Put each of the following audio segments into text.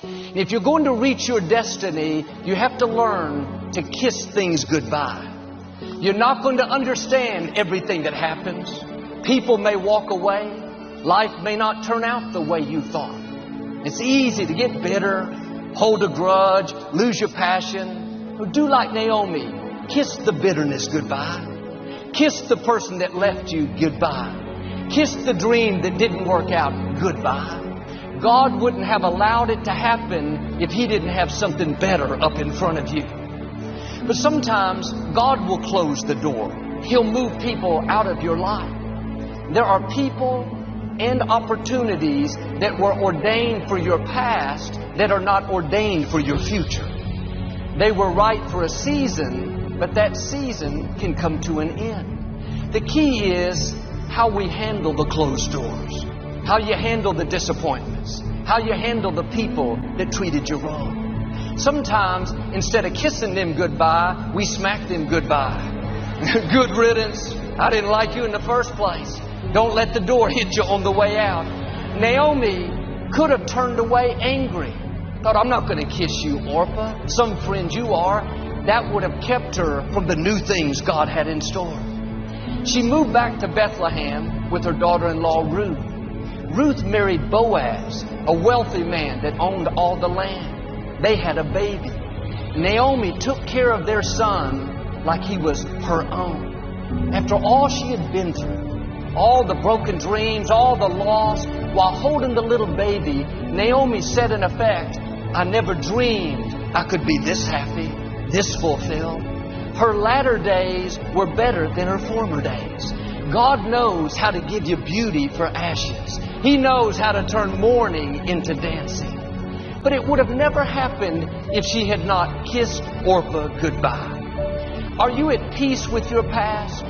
And if you're going to reach your destiny, you have to learn to kiss things goodbye. You're not going to understand everything that happens. People may walk away. Life may not turn out the way you thought. It's easy to get bitter, hold a grudge, lose your passion. Well, do like Naomi. Kiss the bitterness goodbye. Kiss the person that left you goodbye. Kiss the dream that didn't work out goodbye. God wouldn't have allowed it to happen if He didn't have something better up in front of you. But sometimes God will close the door. He'll move people out of your life. There are people and opportunities that were ordained for your past that are not ordained for your future. They were right for a season, but that season can come to an end. The key is how we handle the closed doors, how you handle the disappointments, how you handle the people that treated you wrong. Sometimes, instead of kissing them goodbye, we smack them goodbye. Good riddance. I didn't like you in the first place. Don't let the door hit you on the way out. Naomi could have turned away angry. Thought, I'm not going to kiss you, Orpah. Some friend you are. That would have kept her from the new things God had in store. She moved back to Bethlehem with her daughter-in-law, Ruth. Ruth married Boaz, a wealthy man that owned all the land. They had a baby. Naomi took care of their son like he was her own. After all she had been through, all the broken dreams, all the loss, while holding the little baby, Naomi said in effect, I never dreamed I could be this happy, this fulfilled. Her latter days were better than her former days. God knows how to give you beauty for ashes. He knows how to turn mourning into dancing. But it would have never happened if she had not kissed Orpah goodbye. Are you at peace with your past,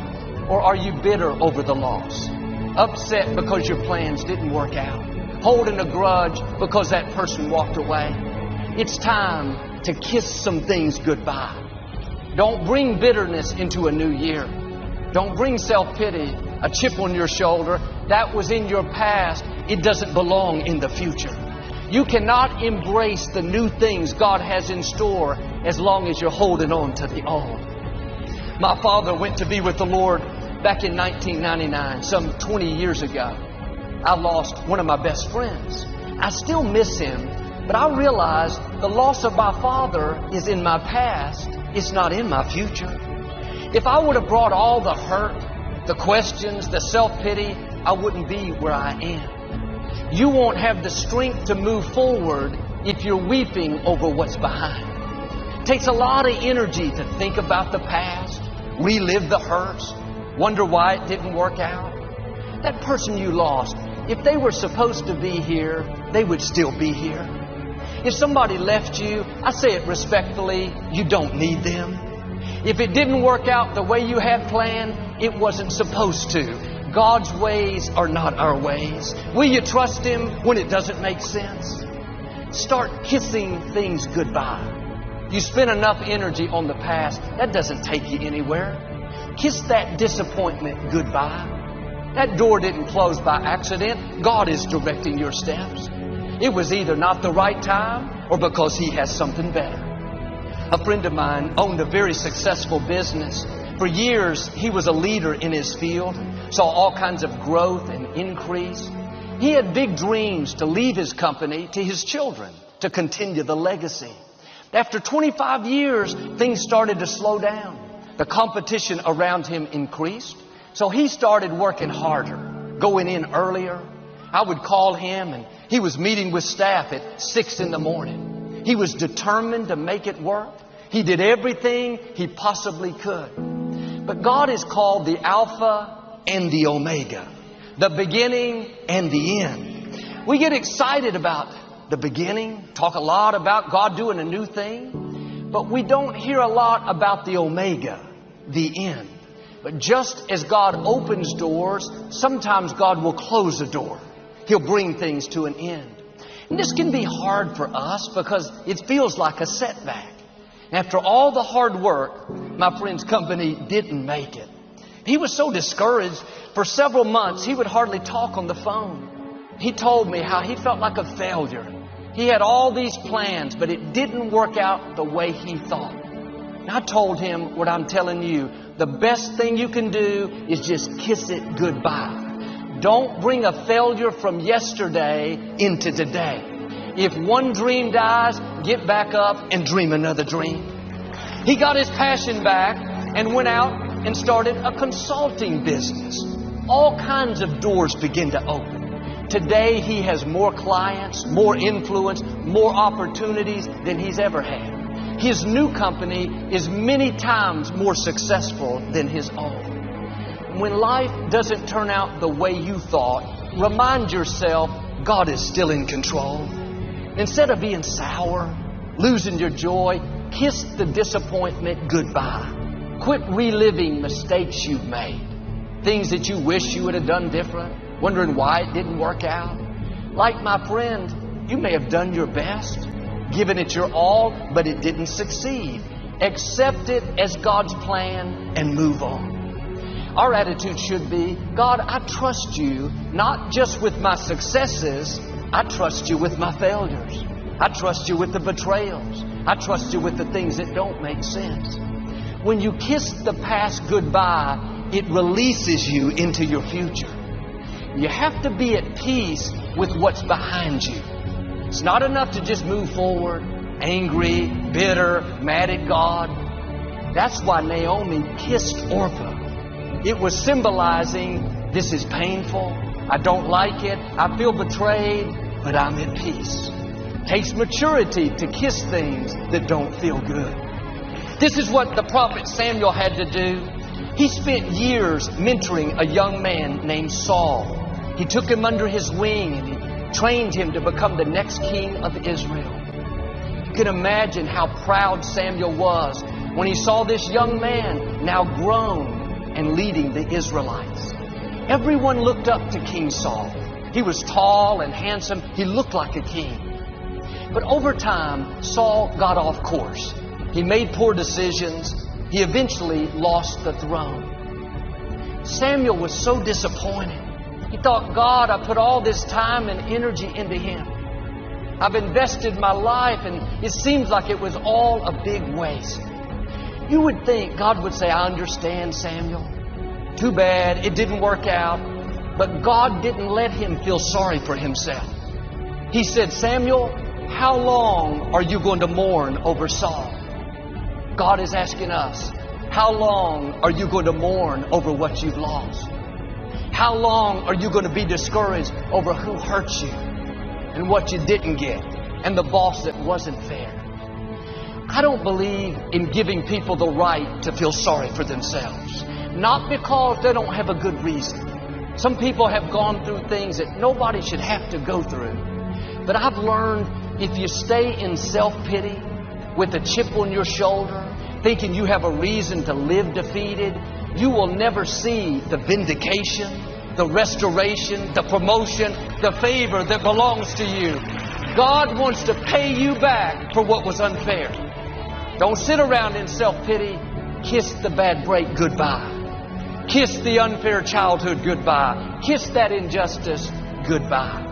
or are you bitter over the loss? Upset because your plans didn't work out? Holding a grudge because that person walked away? It's time to kiss some things goodbye. Don't bring bitterness into a new year. Don't bring self-pity, a chip on your shoulder. That was in your past. It doesn't belong in the future. You cannot embrace the new things God has in store as long as you're holding on to the old. My father went to be with the Lord back in 1999, some 20 years ago. I lost one of my best friends. I still miss him, but I realize the loss of my father is in my past. It's not in my future. If I would have brought all the hurt, the questions, the self-pity, I wouldn't be where I am. You won't have the strength to move forward if you're weeping over what's behind. It takes a lot of energy to think about the past, relive the hurts, wonder why it didn't work out. That person you lost, if they were supposed to be here, they would still be here. If somebody left you, I say it respectfully, you don't need them. If it didn't work out the way you had planned, it wasn't supposed to. God's ways are not our ways. Will you trust Him when it doesn't make sense? Start kissing things goodbye. You spend enough energy on the past, that doesn't take you anywhere. Kiss that disappointment goodbye. That door didn't close by accident. God is directing your steps. It was either not the right time or because He has something better. A friend of mine owned a very successful business. For years, he was a leader in his field, saw all kinds of growth and increase. He had big dreams to leave his company to his children, to continue the legacy. After 25 years, things started to slow down. The competition around him increased. So he started working harder, going in earlier. I would call him and he was meeting with staff at 6 in the morning. He was determined to make it work. He did everything he possibly could. But God is called the Alpha and the Omega, the beginning and the end. We get excited about the beginning, talk a lot about God doing a new thing, but we don't hear a lot about the Omega, the end. But just as God opens doors, sometimes God will close a door. He'll bring things to an end. And this can be hard for us because it feels like a setback. After all the hard work, my friend's company didn't make it. He was so discouraged. For several months, he would hardly talk on the phone. He told me how he felt like a failure. He had all these plans, but it didn't work out the way he thought. And I told him what I'm telling you. The best thing you can do is just kiss it goodbye. Don't bring a failure from yesterday into today. If one dream dies, get back up and dream another dream. He got his passion back and went out and started a consulting business. All kinds of doors begin to open. Today he has more clients, more influence, more opportunities than he's ever had. His new company is many times more successful than his own. When life doesn't turn out the way you thought, remind yourself God is still in control. Instead of being sour, losing your joy, kiss the disappointment goodbye. Quit reliving mistakes you've made, things that you wish you would have done different, wondering why it didn't work out. Like my friend, you may have done your best, given it your all, but it didn't succeed. Accept it as God's plan and move on. Our attitude should be, God, I trust you, not just with my successes, I trust you with my failures. I trust you with the betrayals. I trust you with the things that don't make sense. When you kiss the past goodbye, it releases you into your future. You have to be at peace with what's behind you. It's not enough to just move forward, angry, bitter, mad at God. That's why Naomi kissed Orpah. It was symbolizing, this is painful, I don't like it, I feel betrayed, but I'm at peace. It takes maturity to kiss things that don't feel good. This is what the prophet Samuel had to do. He spent years mentoring a young man named Saul. He took him under his wing and he trained him to become the next king of Israel. You can imagine how proud Samuel was when he saw this young man now grown and leading the Israelites. Everyone looked up to King Saul. He was tall and handsome. He looked like a king. But over time, Saul got off course. He made poor decisions. He eventually lost the throne. Samuel was so disappointed. He thought, God, I put all this time and energy into him. I've invested my life and it seems like it was all a big waste. You would think God would say, I understand, Samuel. Too bad, it didn't work out. But God didn't let him feel sorry for himself. He said, Samuel, how long are you going to mourn over Saul? God is asking us, how long are you going to mourn over what you've lost? How long are you going to be discouraged over who hurt you and what you didn't get and the boss that wasn't fair? I don't believe in giving people the right to feel sorry for themselves. Not because they don't have a good reason. Some people have gone through things that nobody should have to go through. But I've learned if you stay in self-pity with a chip on your shoulder, thinking you have a reason to live defeated, you will never see the vindication, the restoration, the promotion, the favor that belongs to you. God wants to pay you back for what was unfair. Don't sit around in self-pity. Kiss the bad break goodbye. Kiss the unfair childhood goodbye. Kiss that injustice goodbye.